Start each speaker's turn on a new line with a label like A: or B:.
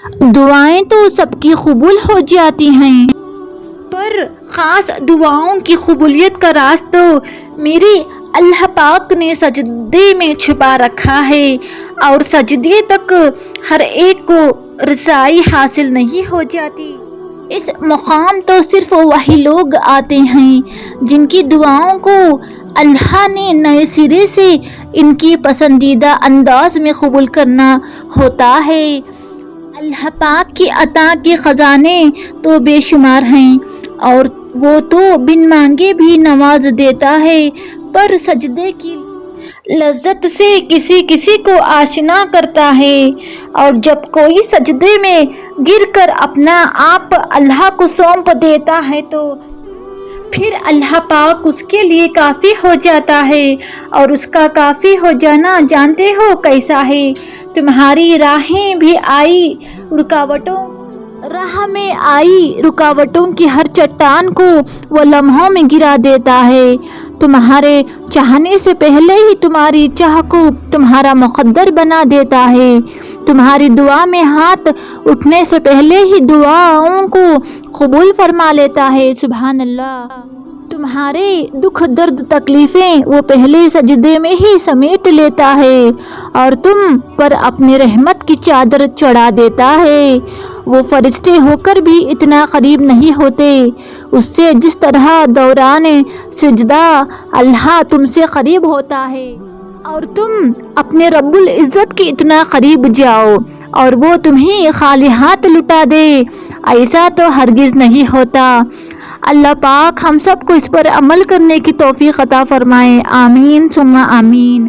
A: دعائیں تو سب کی قبول ہو جاتی ہیں، پر خاص دعاؤں کی قبولیت کا راز تو میرے اللہ پاک نے سجدے میں چھپا رکھا ہے، اور سجدے تک ہر ایک کو رسائی حاصل نہیں ہو جاتی۔ اس مقام تو صرف وہی لوگ آتے ہیں جن کی دعاؤں کو اللہ نے نئے سرے سے ان کی پسندیدہ انداز میں قبول کرنا ہوتا ہے۔ اللہ پاک کی عطا کے خزانے تو بے شمار ہیں، اور وہ تو بن مانگے بھی نواز دیتا ہے، پر سجدے کی لذت سے کسی کسی کو آشنا کرتا ہے، اور جب کوئی سجدے میں گر کر اپنا آپ اللہ کو سونپ دیتا ہے تو پھر اللہ پاک اس کے لیے کافی ہو جاتا ہے، اور اس کا کافی ہو جانا جانتے ہو کیسا ہے؟ تمہاری راہ میں آئی رکاوٹوں کی ہر چٹان کو وہ لمحوں میں گرا دیتا ہے۔ تمہارے چاہنے سے پہلے ہی تمہاری چاہ کو تمہارا مقدر بنا دیتا ہے۔ تمہاری دعا میں ہاتھ اٹھنے سے پہلے ہی دعاؤں کو قبول فرما لیتا ہے۔ سبحان اللہ۔ تمہارے دکھ درد تکلیفیں وہ پہلے سجدے میں ہی سمیٹ لیتا ہے، اور تم پر اپنی رحمت کی چادر چڑھا دیتا ہے۔ وہ فرشتے ہو کر بھی اتنا قریب نہیں ہوتے اس سے جس طرح دوران سجدہ اللہ تم سے قریب ہوتا ہے، اور تم اپنے رب العزت کے اتنا قریب جاؤ اور وہ تمہیں خالی ہاتھ لٹا دے، ایسا تو ہرگز نہیں ہوتا۔ اللہ پاک ہم سب کو اس پر عمل کرنے کی توفیق عطا فرمائے، آمین ثم آمین۔